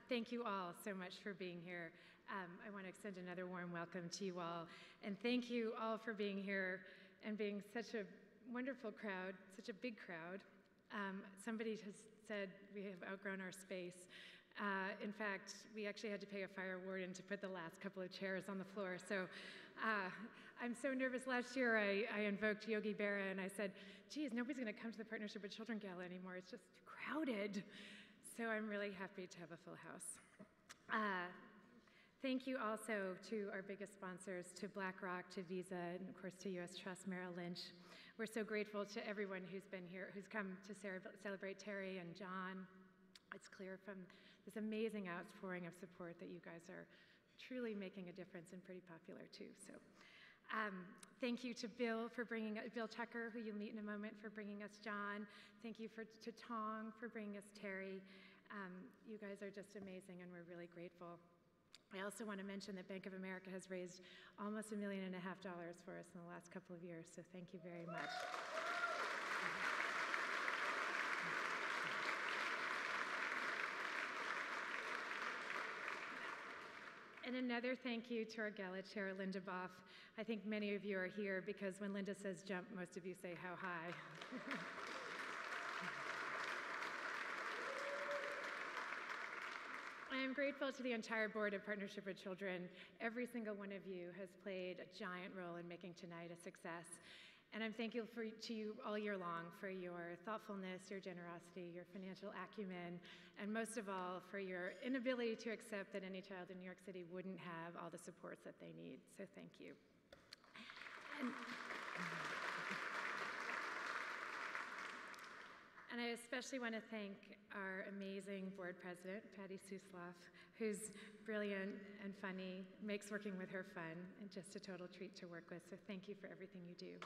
Thank you all so much for being here. I want to extend another warm welcome to you all. And thank you all for being here and being such a wonderful crowd, such a big crowd. Somebody has said we have outgrown our space. In fact, we actually had to pay a fire warden to put the last couple of chairs on the floor. So I'm so nervous. Last year, I invoked Yogi Berra, and I said, geez, nobody's going to come to the Partnership with Children Gala anymore. It's just too crowded. So I'm really happy to have a full house. Thank you also to our biggest sponsors, to BlackRock, to Visa, and of course to U.S. Trust, Merrill Lynch. We're so grateful to everyone who's been here, who's come to celebrate Terry and John. It's clear from this amazing outpouring of support that you guys are truly making a difference and pretty popular too. So thank you to Bill for Bill Tucker, who you'll meet in a moment, for bringing us John. Thank you to Tong for bringing us Terry. You guys are just amazing, and we're really grateful. I also want to mention that Bank of America has raised almost $1.5 million for us in the last couple of years, so thank you very much. And another thank you to our Gala chair, Linda Boff. I think many of you are here because when Linda says jump, most of you say how high. I am grateful to the entire board of Partnership with Children. Every single one of you has played a giant role in making tonight a success. And I'm thankful to you all year long for your thoughtfulness, your generosity, your financial acumen, and most of all, for your inability to accept that any child in New York City wouldn't have all the supports that they need. So thank you. And I especially want to thank our amazing board president, Patty Suslov, who's brilliant and funny, makes working with her fun, and just a total treat to work with. So thank you for everything you do.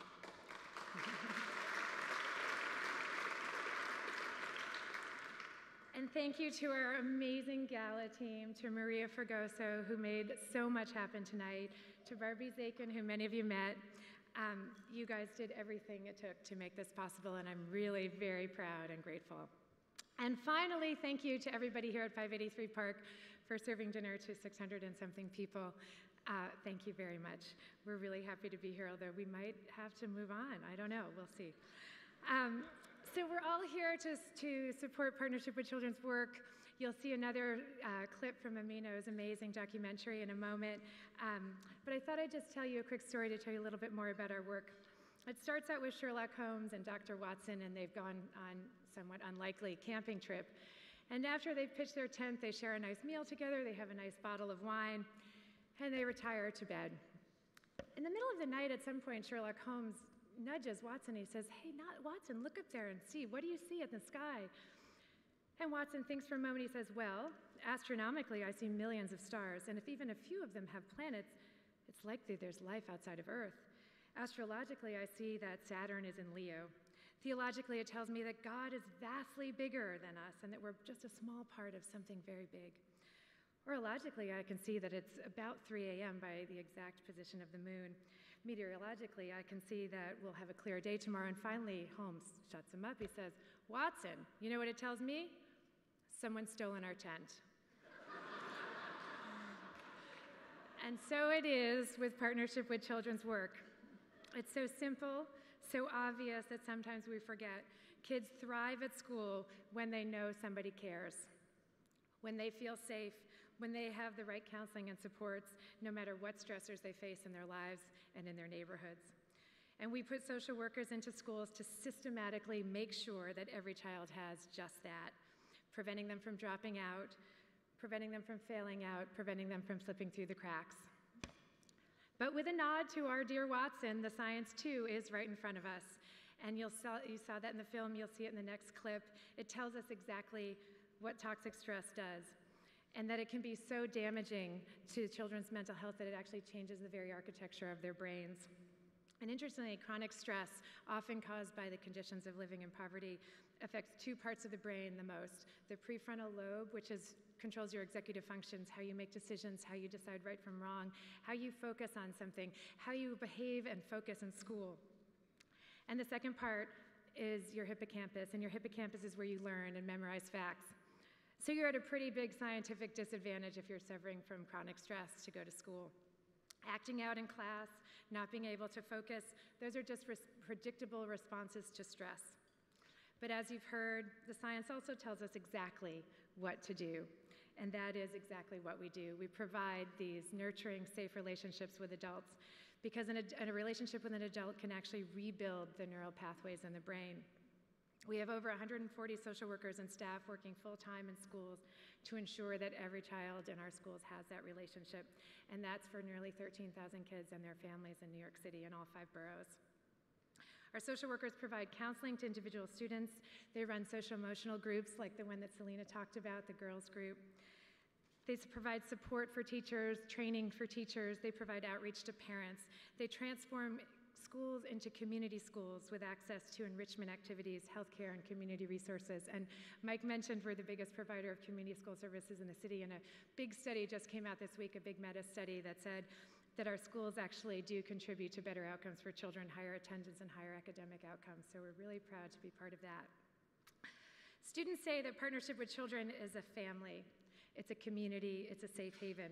And thank you to our amazing Gala team, to Maria Fregoso, who made so much happen tonight, to Barbie Zakin, who many of you met. You guys did everything it took to make this possible, and I'm really very proud and grateful. And finally, thank you to everybody here at 583 Park for serving dinner to 600 and something people. Thank you very much. We're really happy to be here, although we might have to move on. I don't know. We'll see. So we're all here to support Partnership with Children's work. You'll see another clip from Amino's amazing documentary in a moment. But I thought I'd just tell you a quick story to tell you a little bit more about our work. It starts out with Sherlock Holmes and Dr. Watson, and they've gone on somewhat unlikely camping trip. And after they've pitched their tent, they share a nice meal together, they have a nice bottle of wine, and they retire to bed. In the middle of the night, at some point, Sherlock Holmes nudges Watson. He says, hey, Watson, look up there and see. What do you see in the sky? And Watson thinks for a moment. He says, well, astronomically, I see millions of stars, and if even a few of them have planets, it's likely there's life outside of Earth. Astrologically, I see that Saturn is in Leo. Theologically, it tells me that God is vastly bigger than us and that we're just a small part of something very big. Orologically, I can see that it's about 3 a.m. by the exact position of the moon. Meteorologically, I can see that we'll have a clear day tomorrow. And finally, Holmes shuts him up. He says, Watson, you know what it tells me? Someone's stolen our tent. And so it is with Partnership with Children's work. It's so simple, so obvious that sometimes we forget. Kids thrive at school when they know somebody cares, when they feel safe, when they have the right counseling and supports, no matter what stressors they face in their lives and in their neighborhoods. And we put social workers into schools to systematically make sure that every child has just that, preventing them from dropping out, preventing them from failing out, preventing them from slipping through the cracks. But with a nod to our dear Watson, the science too is right in front of us. And you saw that in the film, you'll see it in the next clip. It tells us exactly what toxic stress does, and that it can be so damaging to children's mental health that it actually changes the very architecture of their brains. And interestingly, chronic stress, often caused by the conditions of living in poverty, affects two parts of the brain the most. The prefrontal lobe, which controls your executive functions, how you make decisions, how you decide right from wrong, how you focus on something, how you behave and focus in school. And the second part is your hippocampus, and your hippocampus is where you learn and memorize facts. So you're at a pretty big scientific disadvantage if you're suffering from chronic stress to go to school. Acting out in class, not being able to focus, those are just predictable responses to stress. But as you've heard, the science also tells us exactly what to do, and that is exactly what we do. We provide these nurturing, safe relationships with adults, because a relationship with an adult can actually rebuild the neural pathways in the brain. We have over 140 social workers and staff working full-time in schools to ensure that every child in our schools has that relationship, and that's for nearly 13,000 kids and their families in New York City and all 5 boroughs. Our social workers provide counseling to individual students. They run social-emotional groups like the one that Selena talked about, the girls group. They provide support for teachers, training for teachers. They provide outreach to parents. They transform schools into community schools with access to enrichment activities, healthcare, and community resources. And Mike mentioned we're the biggest provider of community school services in the city, and a big study just came out this week, a big meta study that said that our schools actually do contribute to better outcomes for children, higher attendance, and higher academic outcomes. So we're really proud to be part of that. Students say that partnership with children is a family. It's a community, it's a safe haven.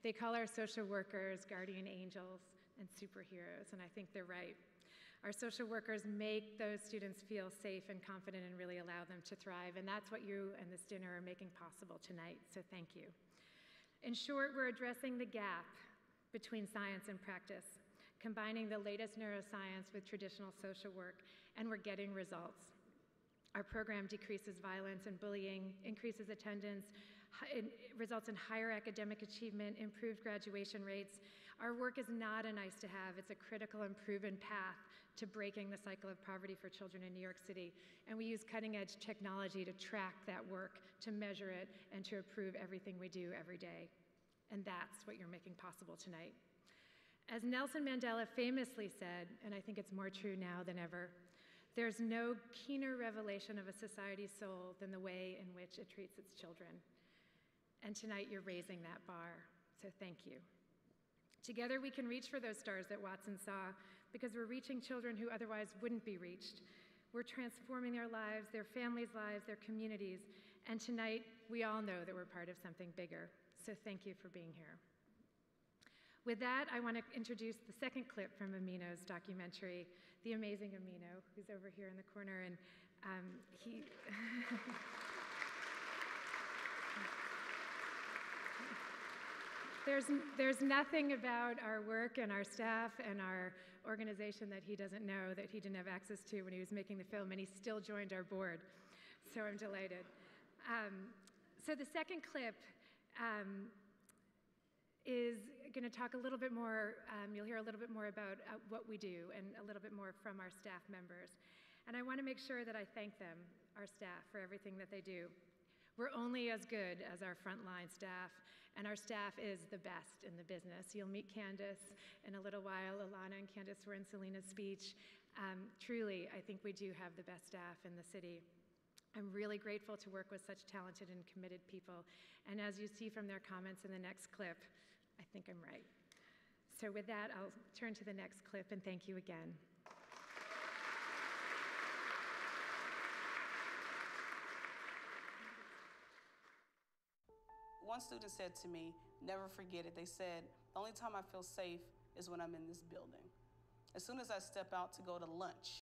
They call our social workers guardian angels and superheroes, and I think they're right. Our social workers make those students feel safe and confident and really allow them to thrive, and that's what you and this dinner are making possible tonight, so thank you. In short, we're addressing the gap between science and practice, combining the latest neuroscience with traditional social work, and we're getting results. Our program decreases violence and bullying, increases attendance, it results in higher academic achievement, improved graduation rates. Our work is not a nice to have, it's a critical and proven path to breaking the cycle of poverty for children in New York City. And we use cutting edge technology to track that work, to measure it, and to improve everything we do every day. And that's what you're making possible tonight. As Nelson Mandela famously said, and I think it's more true now than ever, there's no keener revelation of a society's soul than the way in which it treats its children. And tonight you're raising that bar, so thank you. Together we can reach for those stars that Watson saw, because we're reaching children who otherwise wouldn't be reached. We're transforming their lives, their families' lives, their communities, and tonight we all know that we're part of something bigger, so thank you for being here. With that, I want to introduce the second clip from Amino's documentary, The Amazing Amino, who's over here in the corner, and he... There's nothing about our work and our staff and our organization that he doesn't know, that he didn't have access to when he was making the film, and he still joined our board, so I'm delighted. So the second clip is going to talk a little bit more, you'll hear a little bit more about what we do and a little bit more from our staff members. And I want to make sure that I thank them, our staff, for everything that they do. We're only as good as our frontline staff, and our staff is the best in the business. You'll meet Candace in a little while. Alana and Candace were in Selena's speech. Truly, I think we do have the best staff in the city. I'm really grateful to work with such talented and committed people. And as you see from their comments in the next clip, I think I'm right. So with that, I'll turn to the next clip, and thank you again. One student said to me, never forget it, they said, the only time I feel safe is when I'm in this building. As soon as I step out to go to lunch,